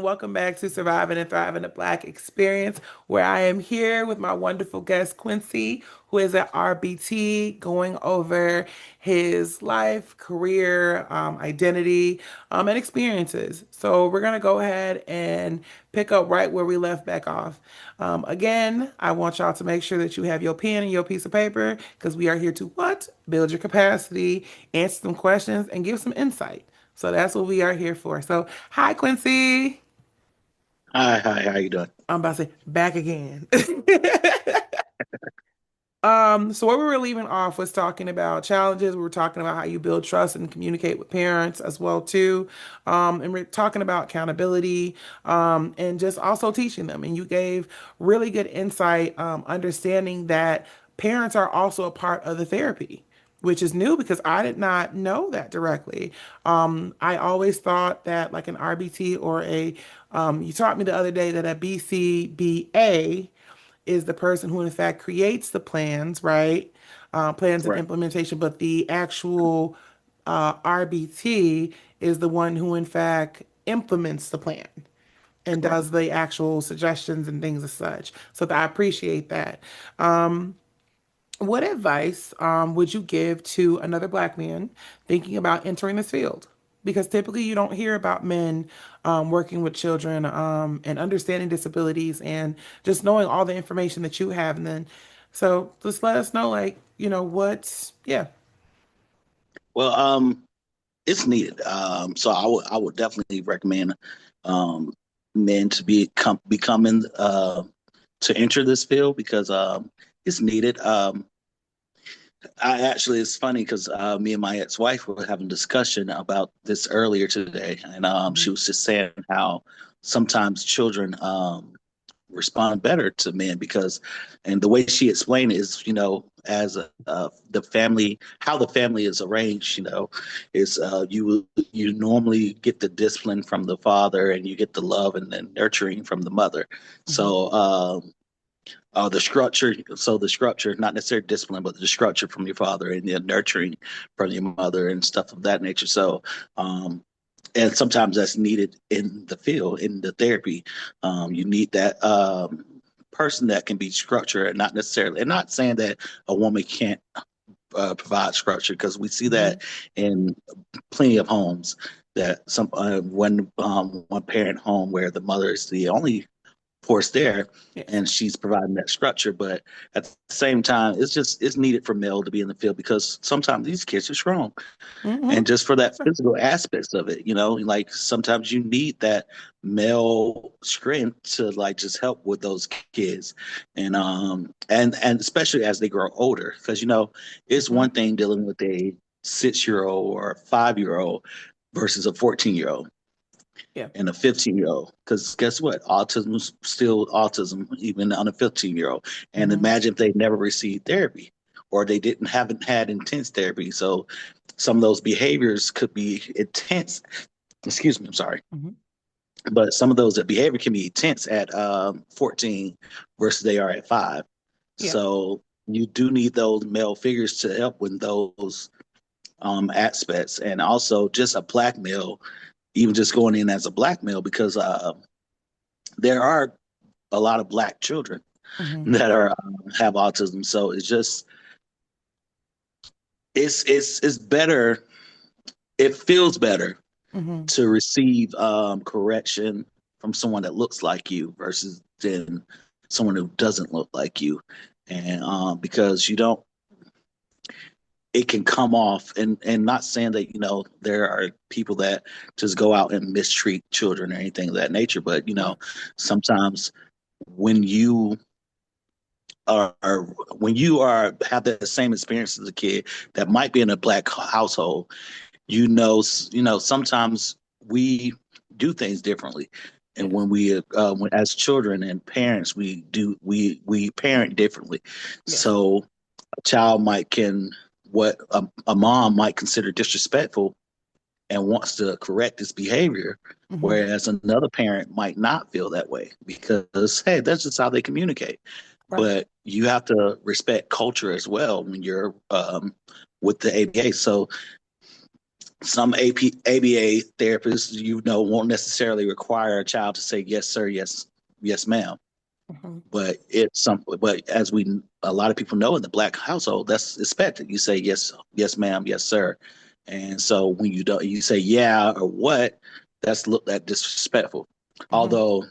welcome back to Surviving and Thriving the Black Experience, where I am here with my wonderful guest Quincy, who is at RBT, going over his life, career, identity, and experiences. So we're gonna go ahead and pick up right where we left back off. Again, I want y'all to make sure that you have your pen and your piece of paper because we are here to what? Build your capacity, answer some questions, and give some insight. So that's what we are here for. So, hi, Quincy. Hi, how you doing? I'm about to say back again. So what we were leaving off was talking about challenges. We were talking about how you build trust and communicate with parents as well too. And we're talking about accountability, and just also teaching them. And you gave really good insight, understanding that parents are also a part of the therapy, which is new because I did not know that directly. I always thought that like an RBT or you taught me the other day that a BCBA is the person who in fact creates the plans, right? Plans and Right, implementation, but the actual RBT is the one who in fact implements the plan and correct. does the actual suggestions and things as such. So I appreciate that. What advice would you give to another black man thinking about entering this field? Because typically you don't hear about men working with children and understanding disabilities and just knowing all the information that you have. And then, so just let us know, like, what's, yeah. Well, it's needed. So I would definitely recommend um men to becoming to enter this field because it's needed. I actually it's funny because me and my ex-wife were having a discussion about this earlier today, and Mhm. she was just saying how sometimes children respond better to men because, and the way she explained it is, as the family, how the family is arranged, is you normally get the discipline from the father and you get the love and the nurturing from the mother. Mhm. So the structure, not necessarily discipline, but the structure from your father and the nurturing from your mother and stuff of that nature. So um, and sometimes that's needed in the field, in the therapy. You need that person that can be structured, and not necessarily, and not saying that a woman can't provide structure, because we see Mhm. that in plenty of homes that one parent home where the mother is the only force there, Yes. and she's providing that structure. But at the same time, it's needed for male to be in the field because sometimes these kids are strong, and Hmm. just for that physical aspects of it, like sometimes you need that male strength to like just help with those kids, and especially as they grow older, because it's Hmm. one thing dealing with a 6-year-old or a 5-year-old versus a 14-year-old Yeah. and a 15-year-old, because guess what, autism is still autism even on a 15-year-old. And Hmm. imagine if they never received therapy, or they didn't haven't had intense therapy. So some of those behaviors could be intense. Excuse me, I'm sorry. Hmm. But some of those behavior can be intense at 14 versus they are at 5. Yeah. So you do need those male figures to help with those aspects. And also just a black male, even just going in as a black male, because there are a lot of black children Hmm. that are have autism. So it's better. It feels better Hmm. to receive correction from someone that looks like you versus than someone who doesn't look like you, and because you don't, it can come off, and not saying that there are people that just go out and mistreat children or anything of that nature, but Yeah. sometimes when you are when you are have the same experience as a kid that might be in a black household, sometimes we do things differently. And Yes. when as children and parents, we parent differently. Yes. So a child might can what a mom might consider disrespectful and wants to correct this behavior, Hmm. whereas another parent might not feel that way because, hey, that's just how they communicate. Right. But you have to respect culture as well when you're with the ABA. So some ABA therapists, won't necessarily require a child to say yes, sir, yes, yes, ma'am. Mhm. But as a lot of people know in the black household, that's expected. You say yes, yes, ma'am, yes, sir. And so when you don't, you say yeah or what, that's looked at disrespectful. Mhm. Although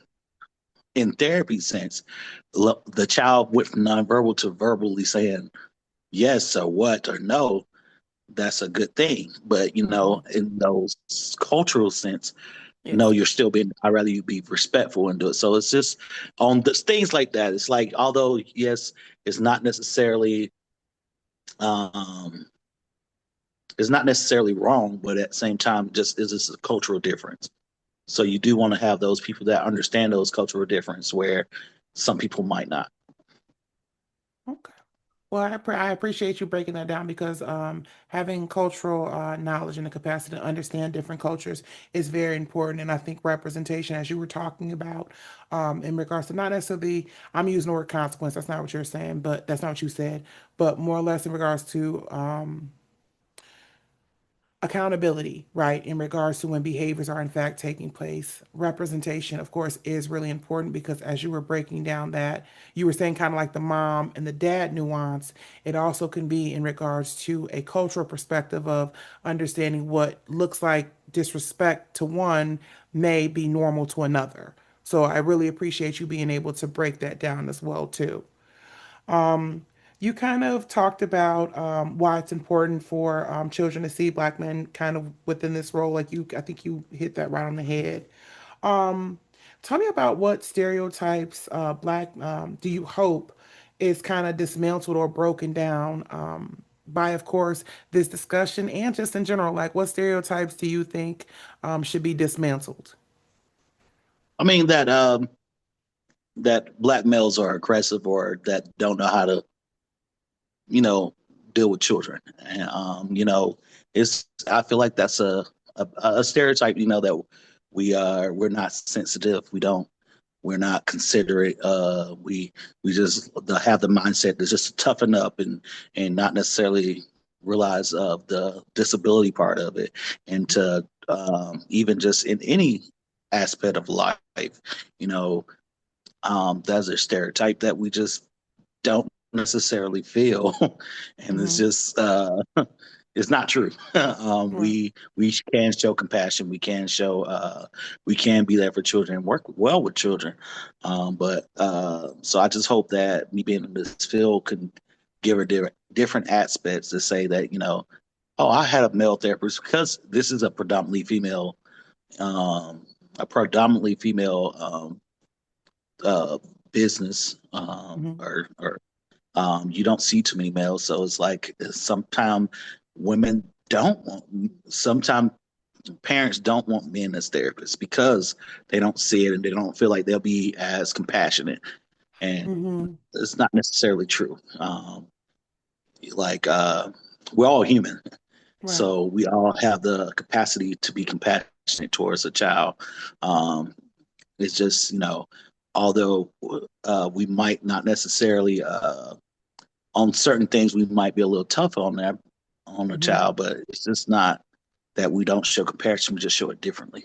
in therapy sense, the child went from nonverbal to verbally saying yes or what or no, that's a good thing. But Mhm. in those cultural sense, no, Yes. you're still being. I'd rather you be respectful and do it. So it's just on the things like that. It's like, although yes, it's not necessarily um it's not necessarily wrong, but at the same time, just is this a cultural difference. So you do want to have those people that understand those cultural difference where some people might not. Okay. Well, I appreciate you breaking that down because having cultural knowledge and the capacity to understand different cultures is very important. And I think representation, as you were talking about, in regards to not necessarily, I'm using the word consequence. That's not what you're saying, but that's not what you said, but more or less in regards to accountability, right, in regards to when behaviors are in fact taking place. Representation, of course, is really important because as you were breaking down that, you were saying kind of like the mom and the dad nuance, it also can be in regards to a cultural perspective of understanding what looks like disrespect to one may be normal to another. So I really appreciate you being able to break that down as well, too. You kind of talked about why it's important for children to see black men kind of within this role. Like I think you hit that right on the head. Um, Tell me about what stereotypes black do you hope is kind of dismantled or broken down by, of course, this discussion and just in general. Like, what stereotypes do you think should be dismantled? I mean that black males are aggressive or that don't know how to you know, deal with children. And it's I feel like that's a stereotype, that we're not sensitive, we're not considerate. We just have the mindset to just toughen up and not necessarily realize of the disability part of it, and to even just in any aspect of life, you know, that's a stereotype that we just don't necessarily feel, and it's Hmm. just it's not true. Right. We can show compassion. We can be there for children and work well with children. But so I just hope that me being in this field can give her different aspects to say that oh, I had a male therapist because this is um, a predominantly female uh, business, Hmm. or you don't see too many males, so it's like sometimes women don't want, sometimes parents don't want men as therapists because they don't see it and they don't feel like they'll be as compassionate. And Hmm. it's not necessarily true. Like we're all human, Right. so we all have the capacity to be compassionate towards a child. Um, it's just although we might not necessarily on certain things we might be a little tough on that on a Hmm. child, but it's just not that we don't show compassion, we just show it differently.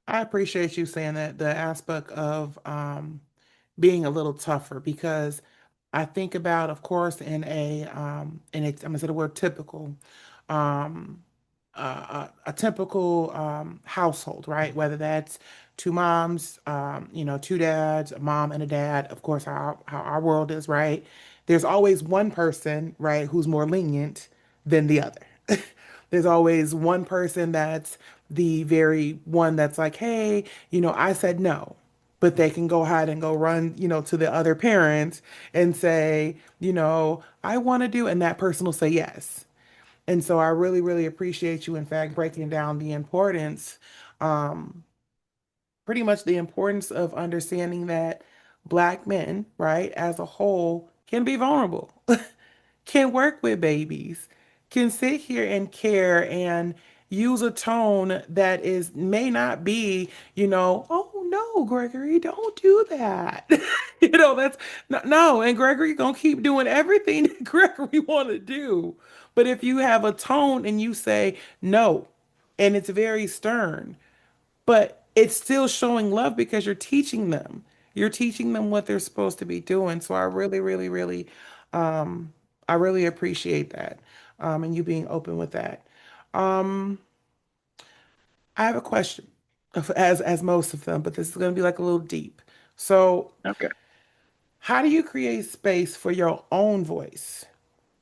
I appreciate you saying that the aspect of being a little tougher because I think about, of course, in and it's, I'm gonna say the word typical, um, a typical household, right? Whether that's two moms, two dads, a mom and a dad. Of course, how our world is, right? There's always one person, right, who's more lenient than the other. There's always one person that's the very one that's like, hey, I said no, but they can go ahead and go run, to the other parents and say, I want to do, and that person will say yes. And so I really, really appreciate you, in fact, breaking down the importance, um, pretty much the importance of understanding that Black men, right, as a whole, can be vulnerable, can work with babies, can sit here and care and use a tone that is may not be, oh no, Gregory, don't do that. That's no, no, and Gregory gonna keep doing everything that Gregory want to do. But if you have a tone and you say no, and it's very stern, but it's still showing love because you're teaching them. You're teaching them what they're supposed to be doing. So I really, really, really, um, I really appreciate that, and you being open with that. Um, I have a question, as most of them, but this is going to be like a little deep. So, Okay. how do you create space for your own voice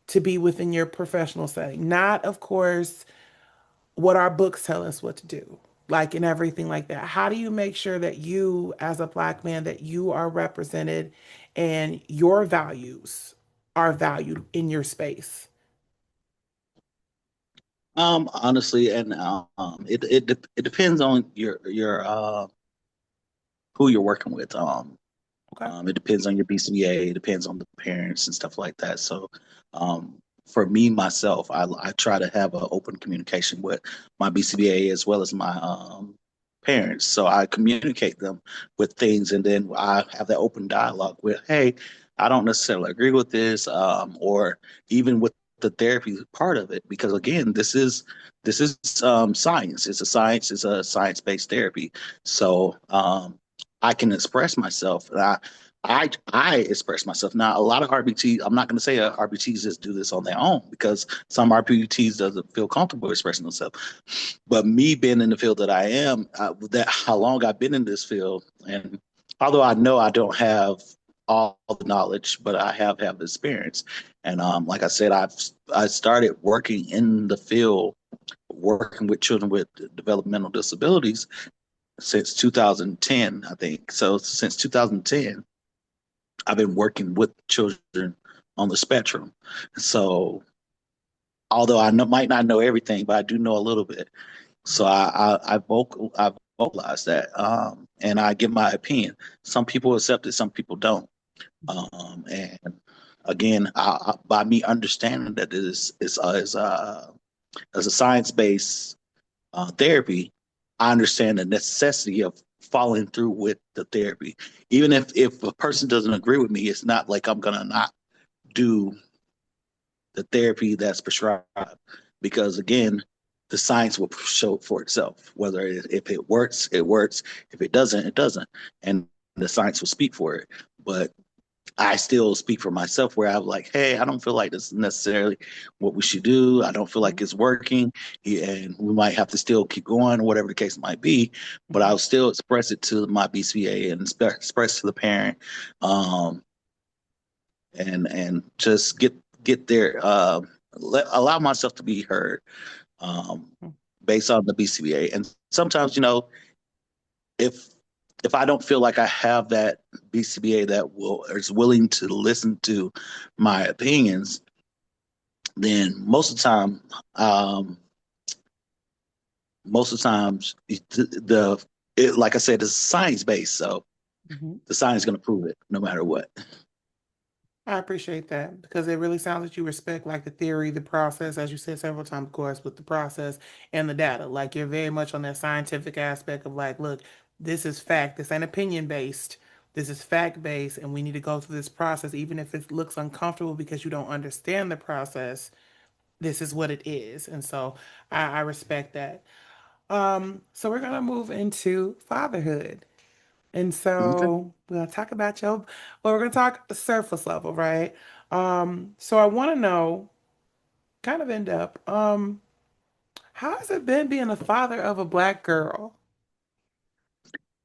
to be within your professional setting? Not, of course, what our books tell us what to do, like and everything like that. How do you make sure that you, as a Black man, that you are represented and your values are valued in your space? Honestly, and it depends on your who you're working with. Okay. It depends on your BCBA. It depends on the parents and stuff like that. So, um, for me myself, I try to have an open communication with my BCBA as well as my parents. So I communicate them with things, and then I have that open dialogue with, hey, I don't necessarily agree with this, or even with the therapy part of it, because again, this is science. It's a science. It's a science-based therapy. So. I can express myself. I express myself. Now, a lot of RBT, I'm not going to say RBTs just do this on their own because some RBTs doesn't feel comfortable expressing themselves. But me being in the field that I am, that how long I've been in this field, and although I know I don't have all the knowledge, but I have experience. And like I said, I started working in the field, working with children with developmental disabilities since 2010, I think. So since 2010, I've been working with children on the spectrum. So although might not know everything, but I do know a little bit. So I vocalize that, and I give my opinion. Some people accept it, some people don't. And again, by me understanding that it is a science based therapy, I understand the necessity of following through with the therapy. Even if a person doesn't agree with me, it's not like I'm gonna not do the therapy that's prescribed because again, the science will show for itself. Whether if it works, it works. If it doesn't, it doesn't, and the science will speak for it. But I still speak for myself where I'm like, hey, I don't feel like this is necessarily what we should do. I don't feel like Mhm, it's working. Yeah, and we might have to still keep going, whatever the case might be. But mhm, I'll still express it to my BCBA and express to the parent, um, and just get there. Allow myself to be heard um, mhm, based on the BCBA. And sometimes, if if I don't feel like I have that BCBA that will is willing to listen to my opinions, then um, most of the times, like I said, it's science based, so mhm. the science is going to prove it no matter what. I appreciate that because it really sounds like you respect like the theory, the process, as you said several times, of course, with the process and the data. Like you're very much on that scientific aspect of like, look, this is fact. This ain't opinion based. This is fact based, and we need to go through this process, even if it looks uncomfortable because you don't understand the process. This is what it is, and so I respect that. So we're gonna move into fatherhood. And Okay. so we're gonna talk about well, we're gonna talk surface level, right? So I want to know, kind of in depth, how has it been being a father of a black girl?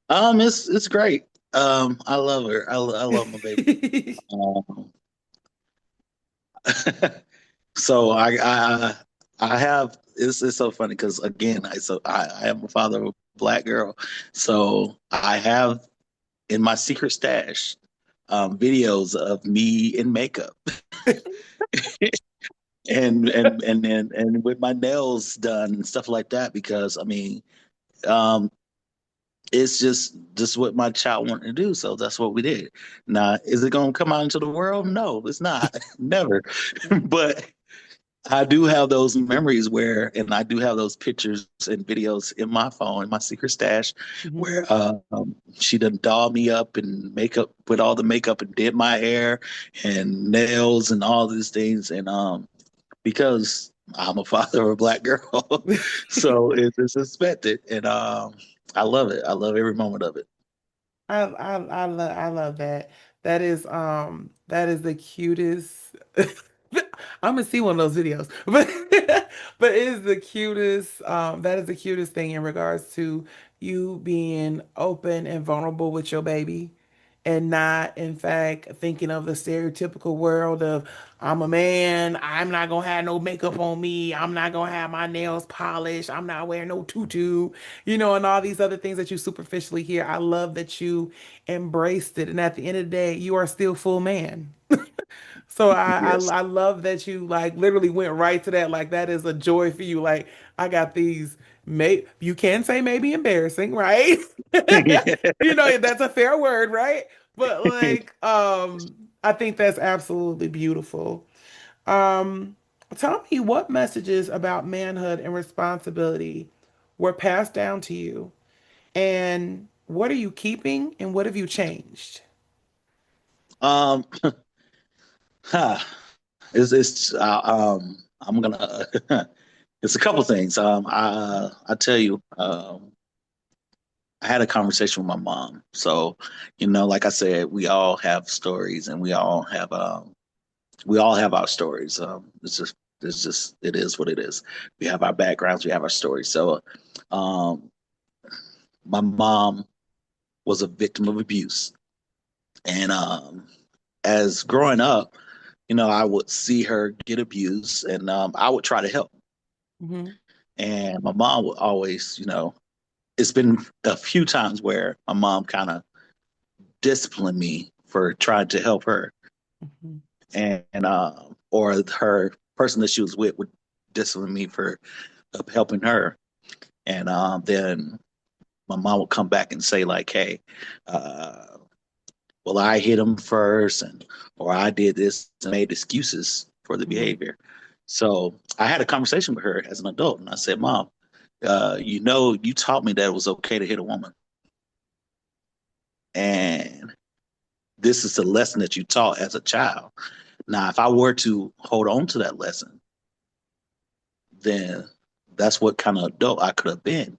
It's great. I love her. I love my baby. Um, so I have it's so funny because again I am a father of a black girl, so I have in my secret stash videos of me in makeup and with my nails done and stuff like that because I mean um, it's just what my child wanted to do, so that's what we did. Now, is it going to come out into the world? No, it's not. Never. But I do have those memories and I do have those pictures and videos in my phone, in my secret stash, Mhm, where she done dolled me up and makeup, put all the makeup and did my hair and nails and all these things. And because I'm a father of a black girl. So it's expected. And I love it. I love every moment of it. I love that. That is the cutest. I'm gonna see one of those videos, but it is the cutest. That is the cutest thing in regards to you being open and vulnerable with your baby, and not, in fact, thinking of the stereotypical world of I'm a man, I'm not gonna have no makeup on me, I'm not gonna have my nails polished, I'm not wearing no tutu, and all these other things that you superficially hear. I love that you embraced it, and at the end of the day, you are still full man. So Yes. I love that you like literally went right to that. Like that is a joy for you. Like I got these. May you can say maybe embarrassing, right? That's a fair word, right? But like, I think that's absolutely beautiful. Um, Tell me what messages about manhood and responsibility were passed down to you, and what are you keeping, and what have you changed? um, huh. It's I'm gonna it's a couple things. I tell you, I had a conversation with my mom. So, like I said, we all have stories, and we all have our stories. It is what it is. We have our backgrounds, we have our stories. So, um, my mom was a victim of abuse, and as growing up, I would see her get abused, and I would try to help. Hmm. And my mom would always, it's been a few times where my mom kind of disciplined me for trying to help her, Hmm. and or her person that she was with would discipline me for helping her, and then my mom would come back and say like, "Hey, uh, well, I hit him first, and or I did this," and made excuses for the Hmm. behavior. So I had a conversation with her as an adult, and I said, "Mom, you taught me that it was okay to hit a woman, and this is the lesson that you taught as a child. Now, if I were to hold on to that lesson, then that's what kind of adult I could have been.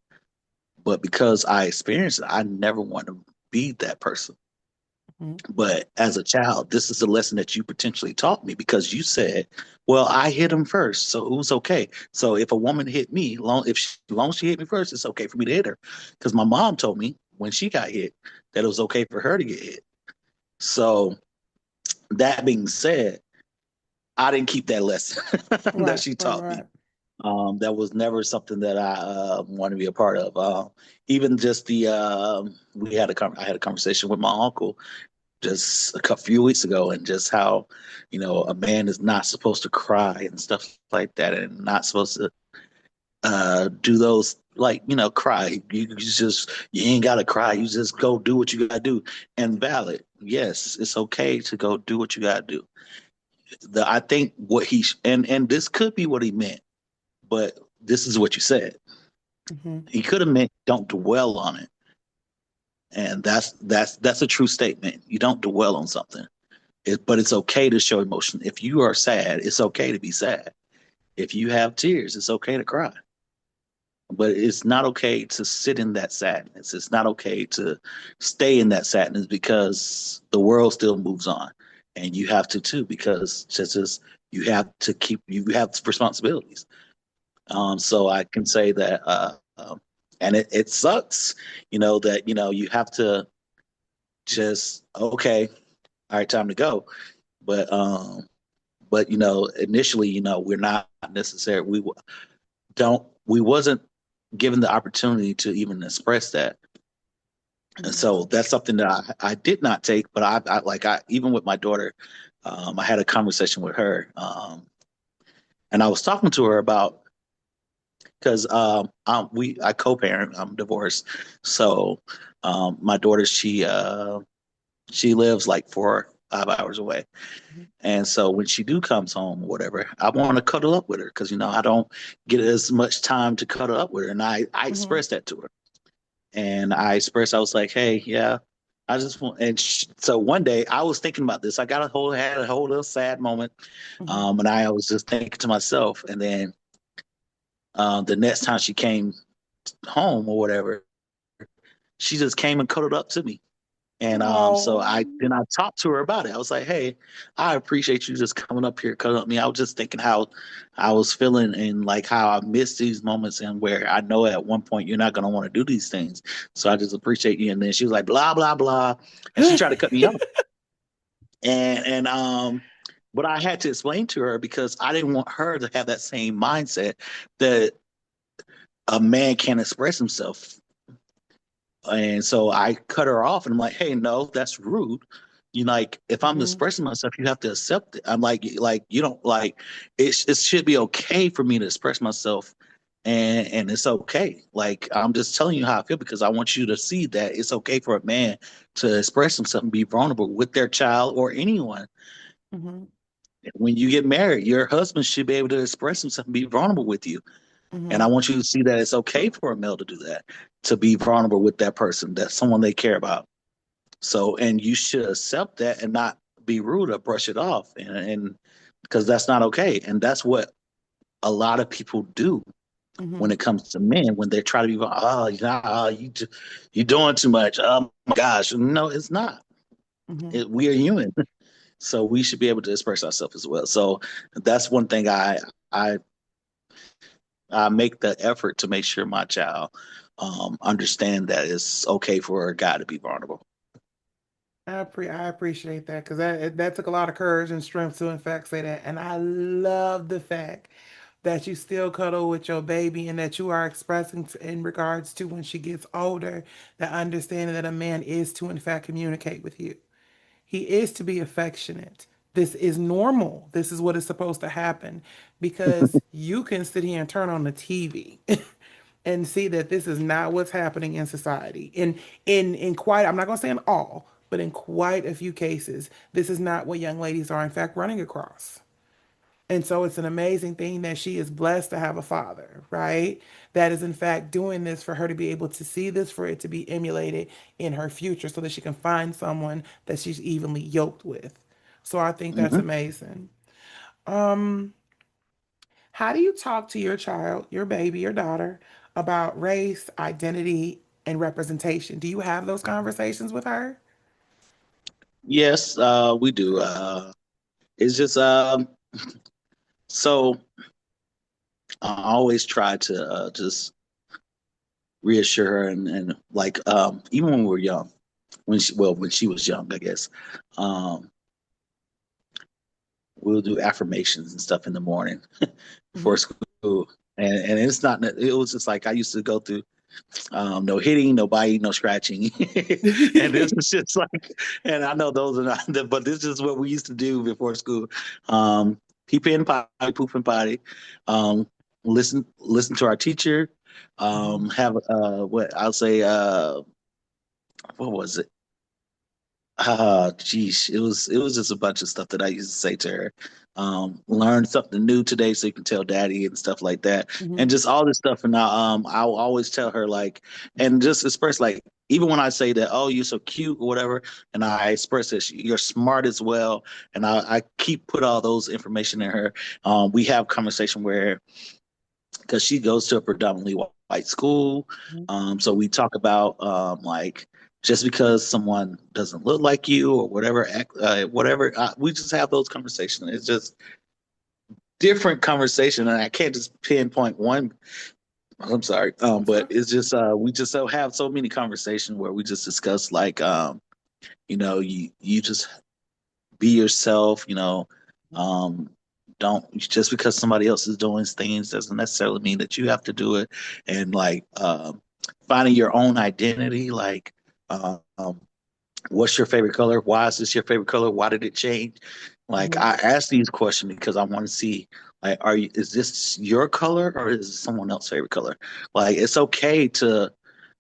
But because I experienced it, I never want to be that person. Hmm. But as a child, this is the lesson that you potentially taught me because you said, well, I hit him first, so it was okay. So if a woman hit me, long as she hit me first, it's okay for me to hit her. Because my mom told me when she got hit that it was okay for her to get hit. So that being said, I didn't keep that lesson that Right, she right, taught me. right. That was never something that I wanted to be a part of. Even just I had a conversation with my uncle just few weeks ago, and just how a man is not supposed to cry and stuff like that, and not supposed to do those, like, cry. You ain't gotta cry. You just go do what you gotta do. And valid, yes, it's okay to go do what you gotta do. I think what and this could be what he meant, but this is what you said. Hmm. He could have meant don't dwell on it, and that's a true statement. You don't dwell on something. But it's okay to show emotion. If you are sad, it's okay to be sad. If you have tears, it's okay to cry. But it's not okay to sit in that sadness. It's not okay to stay in that sadness because the world still moves on. And you have to too, because just as you have responsibilities. So I can say that, and it sucks, that, you have to just, okay, all right, time to go. But, initially, we're not necessarily, we wasn't given the opportunity to even express that. And Hmm. so that's something that I did not take, but even with my daughter, I had a conversation with her, and I was talking to her about, because I co-parent, I'm divorced, so my daughter, she lives like 4 5 hours away. And so when she do comes home or whatever, I want to cuddle up with her because I don't get as much time to cuddle up with her, and I Hmm. expressed that to her, and I was like, hey, yeah. I just want, and so one day I was thinking about this. I got had a whole little sad moment, Hmm. and I was just thinking to myself. And then the next time she came home or whatever, she just came and cuddled up to me. And so Oh. I talked to her about it. I was like, "Hey, I appreciate you just coming up here, cuddling up me. I was just thinking how I was feeling and like how I miss these moments and where I know at one point you're not gonna want to do these things. So I just appreciate you." And then she was like, "Blah blah blah," and she tried to cut me off. And but I had to explain to her because I didn't want her to have that same mindset that a man can't express himself. And so I cut her off and I'm like, hey, no, that's rude. You like if I'm Hmm. expressing myself, you have to accept it. I'm like you don't like it should be okay for me to express myself and it's okay. Like I'm just telling you how I feel because I want you to see that it's okay for a man to express himself and be vulnerable with their child or anyone. Hmm. When you get married, your husband should be able to express himself and be vulnerable with you. And I Hmm. want you to see that it's okay for a male to do that, to be vulnerable with that person, that's someone they care about. So, and you should accept that and not be rude or brush it off. And because that's not okay. And that's what a lot of people do when Hmm. it comes to men, when they try to be, oh, nah, you're doing too much. Oh my gosh. No, it's not. Hmm. We are human. So we should be able to express ourselves as well. So that's one thing I I make the effort to make sure my child understand that it's okay for a guy to be vulnerable. I appreciate that because that took a lot of courage and strength to in fact say that. And I love the fact that you still cuddle with your baby and that you are expressing in regards to when she gets older, the understanding that a man is to in fact communicate with you. He is to be affectionate. This is normal. This is what is supposed to happen because you can sit here and turn on the TV and see that this is not what's happening in society. In quite, I'm not going to say in all, but in quite a few cases, this is not what young ladies are in fact running across. And so it's an amazing thing that she is blessed to have a father, right? That is in fact doing this for her to be able to see this, for it to be emulated in her future so that she can find someone that she's evenly yoked with. So I think that's Hmm. amazing. Um, how do you talk to your child, your baby, your daughter about race, identity, and representation? Do you have those conversations with her? Yes, we do. It's just so I always try to just reassure her and like even when we were young, when she was young, I guess, um, we'll do affirmations and stuff in the morning before Hmm. school, and it's not. It was just like I used to go through. No hitting, no biting, no scratching. And this is just like, and I know those are not, but this is what we used to do before school. Pee pee and potty, poop and potty. Um, listen to our teacher. Hmm. Have what I'll say. What was it? Geez, it was just a bunch of stuff that I used to say to her. Learn something new today so you can tell daddy and stuff like that, and Hmm. just all this stuff. And I'll always tell her like, and just express like, even when I say that, oh, you're so cute or whatever, and I express that you're smart as well, and I keep put all those information in her. We have conversation where because she goes to a predominantly white school. So we talk about like just because someone doesn't look like you or whatever, whatever. We just have those conversations. It's just different conversation, and I can't just pinpoint one. I'm sorry, That's but fine. it's just we just so have so many conversations where we just discuss like you just be yourself, um, don't just because somebody else is doing things doesn't necessarily mean that you have to do it. And like finding your own identity, like um, what's your favorite color? Why is this your favorite color? Why did it change? Like Hmm. I ask these questions because I want to see like is this your color or is it someone else's favorite color? Like it's okay to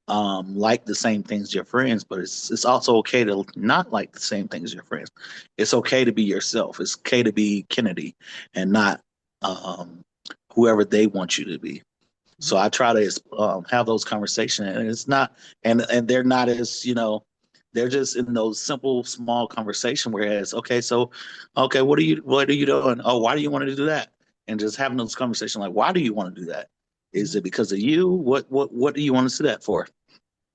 like the same things as your friends, but it's also okay to not like the same things as your friends. It's okay to be yourself. It's okay to be Kennedy and not um, whoever they want you to be. So I try to have those conversations, and it's not, and they're not as they're just in those simple, small conversation. Whereas, okay, so, okay, what are you doing? Oh, why do you want to do that? And just having those conversations like, why do you want to do that? Is Mhm. it because of you? What do you want to do that for?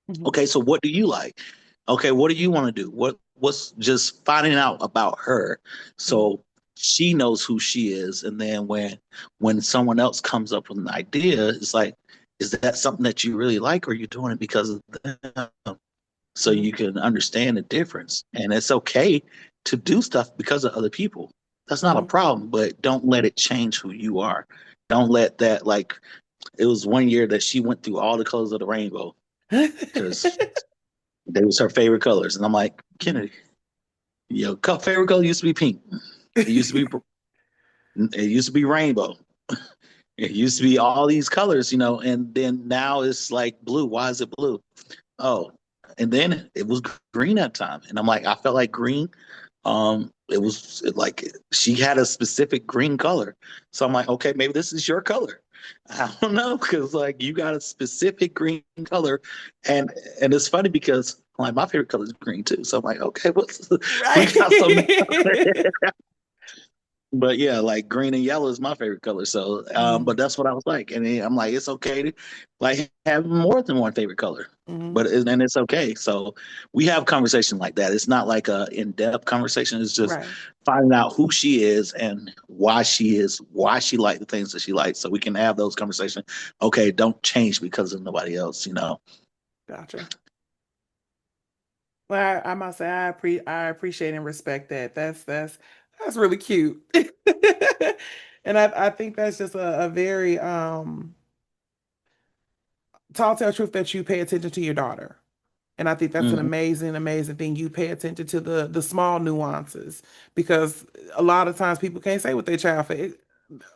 Mhm. Okay, so what do you like? Okay, what do you want to do? What's just finding out about her Mhm. so she knows who she is, and then when someone else comes up with an idea, it's like, is that something that you really like, or are you doing it because of them? So Mhm. you can understand the difference. And it's okay to do stuff because of other people. That's not a Mhm. problem, but don't let it change who you are. Don't let that, like, it was one year that she went through all the colors of the rainbow because they was her favorite colors. And I'm like, Mhm. Kennedy, favorite color used to be pink. It used to be it used to be rainbow. It used to be all these colors, and then now it's like blue. Why is it blue? Oh, and then it was green that time. And I'm like, I felt like green. It was like she had a specific green color. So I'm like, okay, maybe this is your color. I don't know, because like you got a specific green color, and it's funny because like my favorite color is green too. So I'm like, okay, we got some. Right. But yeah, like green and yellow is my favorite color. So, but Mm. that's what I was like, and then I'm like, it's okay to like have more than one favorite color, Mhm. but and it's okay. So we have conversation like that. It's not like a in-depth conversation. It's just Right. finding out who she is and why she like the things that she likes, so we can have those conversations. Okay, don't change because of nobody else. Gotcha. Well, I must say I appreciate and respect that. That's really cute. And I think that's just a very tall tale truth that you pay attention to your daughter. And I think that's an Hmm. amazing, amazing thing. You pay attention to the small nuances because a lot of times people can't say what their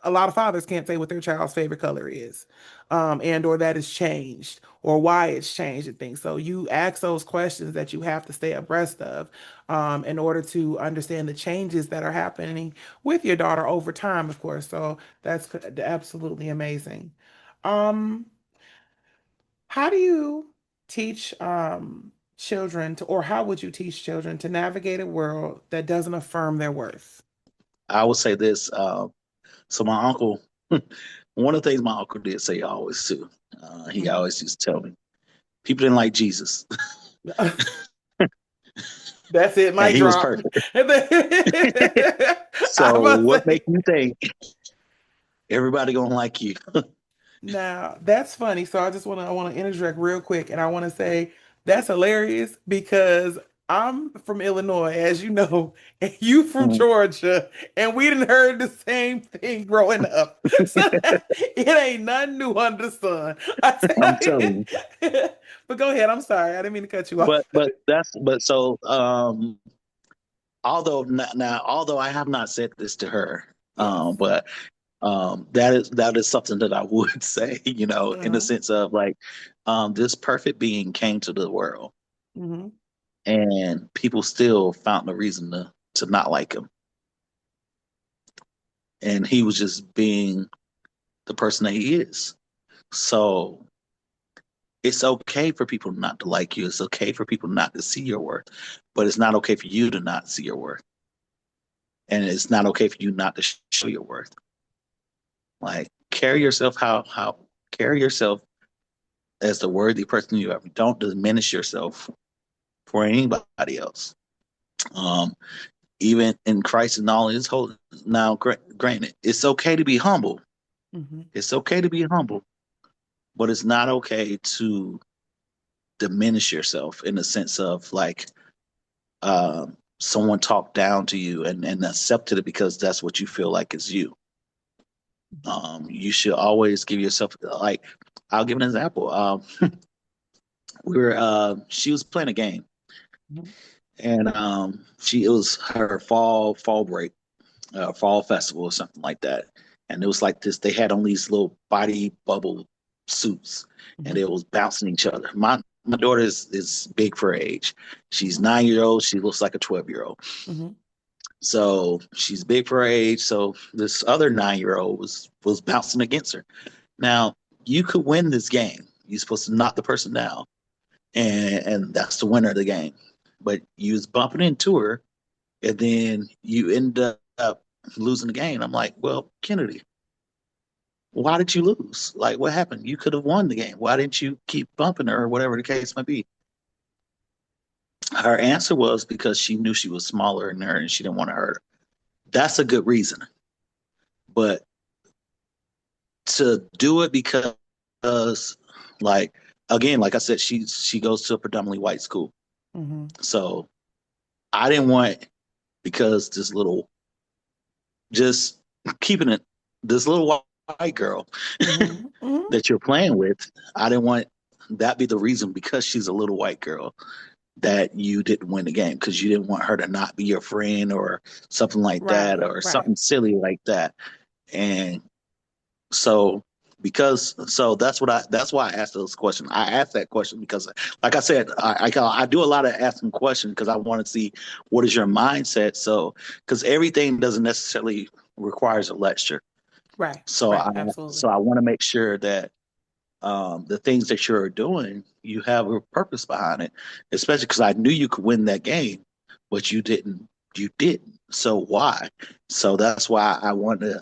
a lot of fathers can't say what their child's favorite color is, and or that it's changed or why it's changed and things. So you ask those questions that you have to stay abreast of, in order to understand the changes that are happening with your daughter over time, of course. So that's absolutely amazing. Um, how do you teach children to, or how would you teach children to navigate a world that doesn't affirm their worth? I would say this. So my uncle, one of the things my uncle did say always too. He Mhm. always used to tell me people didn't like Jesus, That's it, and mic he was drop. perfect. I So must what say. makes you think everybody gonna like you? Now, that's funny. So I want to interject real quick and I want to say that's hilarious because I'm from Illinois, as you know, and you from Mm, Georgia, and we didn't heard the same thing growing up. So it ain't nothing new under the sun. I I'm tell telling you. But go ahead. I'm sorry. I didn't mean to cut you you. off. But so although I have not said this to her, Yes. but that is something that I would say, in the Uh-huh. sense of like, this perfect being came to the world, Hmm. and people still found a reason to not like him, and he was just being the person that he is. So it's okay for people not to like you. It's okay for people not to see your worth, but it's not okay for you to not see your worth, and it's not okay for you not to show your worth. Like carry yourself how carry yourself as the worthy person you are. Don't diminish yourself for anybody else. Um, Even in Christ and all His holiness. Now, granted, it's okay to be humble. Hmm. It's okay to be humble, but it's not okay to diminish yourself in the sense of like, someone talked down to you and accepted it because that's what you feel like is you. You should always give yourself, like, I'll give an example. She was playing a game, Hmm. and it was her fall break, fall festival or something like that. And it was like this. They had on these little body bubble suits, and Hmm. it was bouncing each other. My daughter is big for her age. She's Hmm. 9 year old. She looks like a 12 year old. Hmm. So she's big for her age. So this other 9 year old was bouncing against her. Now you could win this game. You're supposed to knock the person down, and that's the winner of the game. but you was bumping into her, and then you end up losing the game. I'm like, well, Kennedy, why did you lose? Like, what happened? You could have won the game. Why didn't you keep bumping her, or whatever the case might be? Her answer was because she knew she was smaller than her and she didn't want to hurt her. That's a good reason. But to do it because, like, again, like I said, she goes to a predominantly white school. Mm-hmm. So I didn't want, because this little, just keeping it, this little white girl Mm-hmm. Mm-hmm. that you're playing with, I didn't want that be the reason, because she's a little white girl, that you didn't win the game, because you didn't want her to not be your friend or something like that, Right, or right. something silly like that. And so, that's why I asked those questions. I asked that question because, like I said, I do a lot of asking questions because I want to see what is your mindset. So, because everything doesn't necessarily requires a lecture. Right, So right, I absolutely. so I want to make sure that the things that you're doing, you have a purpose behind it, especially because I knew you could win that game, but you didn't. You didn't. So why? So that's why I wanted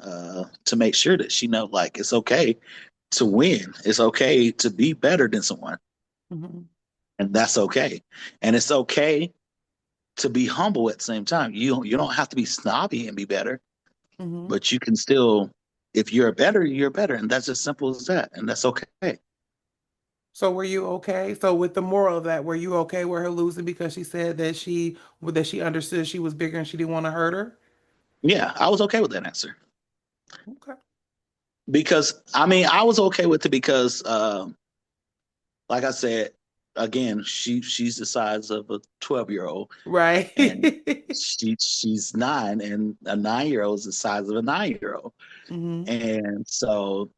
to make sure that she know, like, it's okay to win. It's okay to be better than someone, Mm-hmm. and that's okay. And it's okay to be humble at the same time. You don't have to be snobby and be better, Mm-hmm. but you can still. If you're better, you're better, and that's as simple as that, and that's okay. So were you okay? So with the moral of that, were you okay with her losing because she said that she understood she was bigger and she didn't want to hurt her? Yeah, I was okay with that answer. Okay. Because I mean, I was okay with it because, like I said, again, she's the size of a 12-year-old, Right. and she's 9, and a 9-year-old is the size of a 9-year-old, Mm-hmm. and so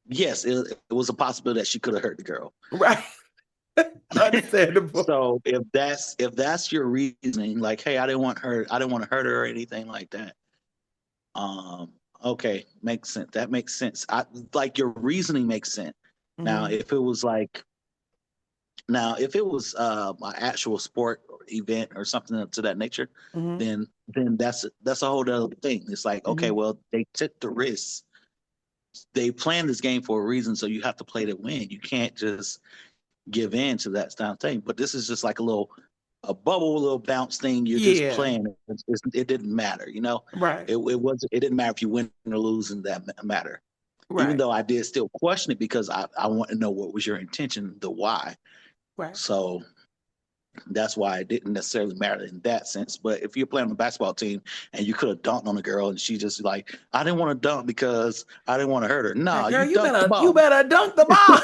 yes, it was a possibility that she could have hurt the girl. Right. Understandable. So if that's your reasoning, like, hey, I didn't want to hurt her or anything like that. Um, okay, makes sense. That makes sense. I like your reasoning makes sense. Now, Mm-hmm. if it was like Now, if it was an actual sport or event or something to that nature, Mm-hmm. then that's a whole other thing. It's like, okay, Mm-hmm. well, they took the risk. They planned this game for a reason, so you have to play to win. You can't just give in to that kind of thing. But this is just like a bubble, little bounce thing. You're just Yeah. playing. It didn't matter, you know. Right. It didn't matter if you win or lose in that matter. Even Right. though I did still question it because I want to know what was your intention, the why. Right. So that's why it didn't necessarily matter in that sense. But if you're playing on a basketball team and you could have dunked on a girl and she just like, I didn't want to dunk because I didn't want to hurt her. Like, No, girl, you dunked the you ball. better dunk the ball.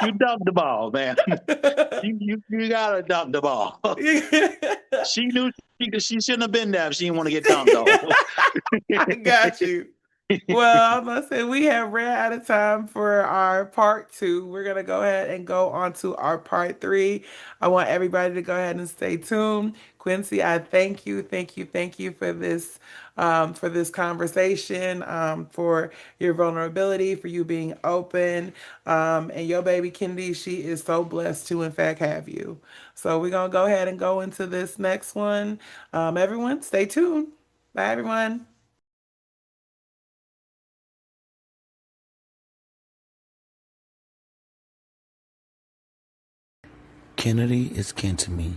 You dunked the ball, man. You gotta dunk the ball. She knew she shouldn't have been there if she didn't want to get dunked on. I got you. Well, I'm gonna say we have ran out of time for our part two. We're gonna go ahead and go on to our part three. I want everybody to go ahead and stay tuned. Quincy, I thank you, thank you, thank you for this conversation, for your vulnerability, for you being open, and your baby Kennedy. She is so blessed to, in fact, have you. So we're gonna go ahead and go into this next one. Everyone, stay tuned. Bye, everyone. Kennedy is kin to me,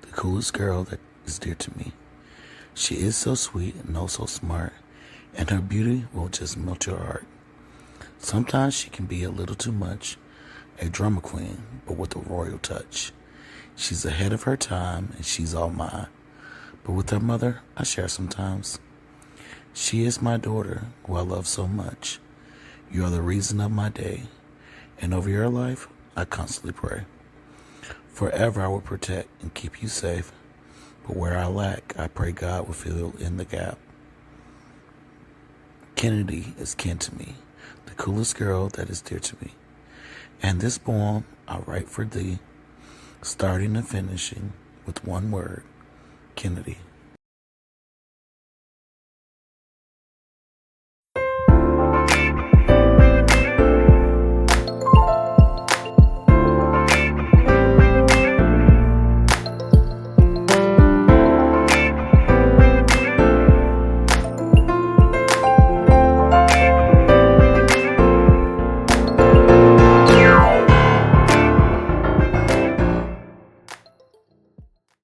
the coolest girl that is dear to me. She is so sweet and oh so smart, and her beauty will just melt your heart. Sometimes she can be a little too much, a drama queen, but with a royal touch. She's ahead of her time and she's all mine, but with her mother, I share sometimes. She is my daughter, who I love so much. You are the reason of my day, and over your life, I constantly pray. Forever I will protect and keep you safe, but where I lack, I pray God will fill in the gap. Kennedy is kin to me, the coolest girl that is dear to me. And this poem I write for thee, starting and finishing with one word, Kennedy.